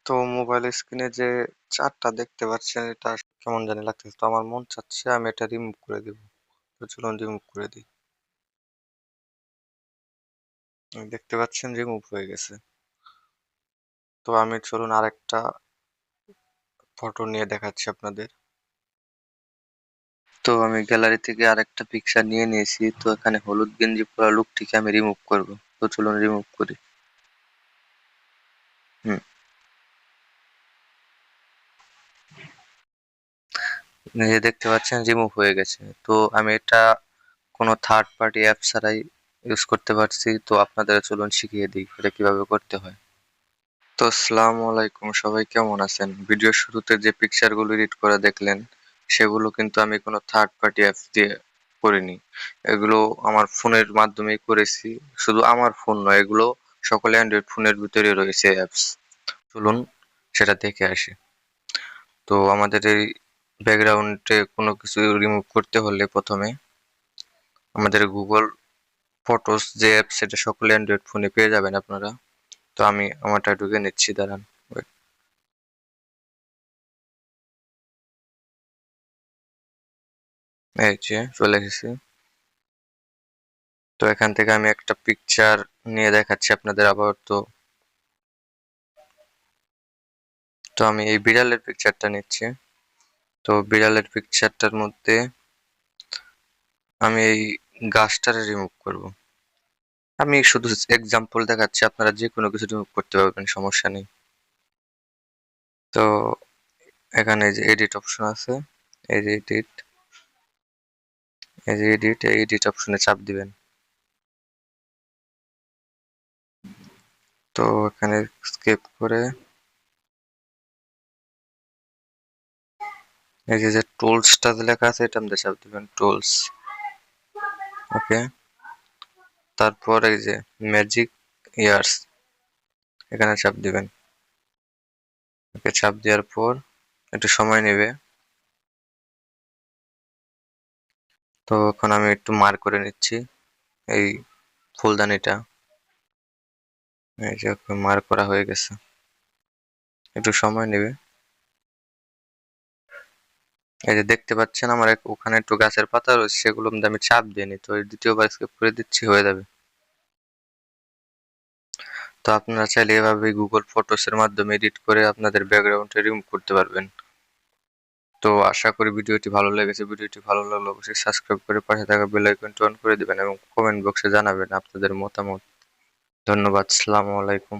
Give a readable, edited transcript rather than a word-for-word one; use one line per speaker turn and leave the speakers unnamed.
তো মোবাইল স্ক্রিনে যে চারটা দেখতে পাচ্ছেন এটা কেমন জানি লাগতেছে। তো আমার মন চাচ্ছে আমি এটা রিমুভ করে দিব। তো চলুন রিমুভ করে দিই। দেখতে পাচ্ছেন রিমুভ হয়ে গেছে। তো আমি চলুন আরেকটা ফটো নিয়ে দেখাচ্ছি আপনাদের। তো আমি গ্যালারি থেকে আরেকটা পিকচার নিয়ে নিয়েছি। তো এখানে হলুদ গেঞ্জি পরা লোকটিকে আমি রিমুভ করব। তো চলুন রিমুভ করি। হুম, এই যে দেখতে পাচ্ছেন রিমুভ হয়ে গেছে। তো আমি এটা কোনো থার্ড পার্টি অ্যাপ ছাড়াই ইউজ করতে পারছি। তো আপনাদের চলুন শিখিয়ে দিই এটা কিভাবে করতে হয়। তো আসসালামু আলাইকুম, সবাই কেমন আছেন? ভিডিওর শুরুতে যে পিকচারগুলো এডিট করা দেখলেন সেগুলো কিন্তু আমি কোনো থার্ড পার্টি অ্যাপস দিয়ে করিনি। এগুলো আমার ফোনের মাধ্যমেই করেছি। শুধু আমার ফোন নয়, এগুলো সকল অ্যান্ড্রয়েড ফোনের ভিতরে রয়েছে অ্যাপস। চলুন সেটা দেখে আসি। তো আমাদের এই ব্যাকগ্রাউন্ডে কোনো কিছু রিমুভ করতে হলে প্রথমে আমাদের গুগল ফটোস যে অ্যাপ সেটা সকল অ্যান্ড্রয়েড ফোনে পেয়ে যাবেন আপনারা। তো আমি আমারটা ঢুকে নিচ্ছি, দাঁড়ান। এই যে চলে এসেছি। তো এখান থেকে আমি একটা পিকচার নিয়ে দেখাচ্ছি আপনাদের আবার। তো আমি এই বিড়ালের পিকচারটা নিচ্ছি। তো বিড়ালের পিকচারটার মধ্যে আমি এই গাছটারে রিমুভ করব। আমি শুধু এক্সাম্পল দেখাচ্ছি, আপনারা যে কোনো কিছু রিমুভ করতে পারবেন, সমস্যা নেই। তো এখানে যে এডিট অপশন আছে, এই যে এডিট, এই যে এডিট অপশনে চাপ দিবেন। তো এখানে স্কেপ করে এই যে টুলসটা লেখা আছে এটা আমাদের চাপ দিবেন, টুলস। ওকে, তারপর এই যে ম্যাজিক ইয়ার্স এখানে চাপ দিবেন। ওকে, চাপ দেওয়ার পর একটু সময় নেবে। তো এখন আমি একটু মার্ক করে নিচ্ছি এই ফুলদানিটা। এই যে মার্ক করা হয়ে গেছে, একটু সময় নেবে। এই যে দেখতে পাচ্ছেন আমার ওখানে একটু গাছের পাতা রয়েছে, সেগুলো মধ্যে আমি চাপ দিইনি। তো এই দ্বিতীয়বার স্কেপ করে দিচ্ছি, হয়ে যাবে। তো আপনারা চাইলে এভাবে গুগল ফটোস এর মাধ্যমে এডিট করে আপনাদের ব্যাকগ্রাউন্ড রিমুভ করতে পারবেন। তো আশা করি ভিডিওটি ভালো লেগেছে। ভিডিওটি ভালো লাগলে অবশ্যই সাবস্ক্রাইব করে পাশে থাকা বেল আইকনটি অন করে দিবেন এবং কমেন্ট বক্সে জানাবেন আপনাদের মতামত। ধন্যবাদ। আসসালামু আলাইকুম।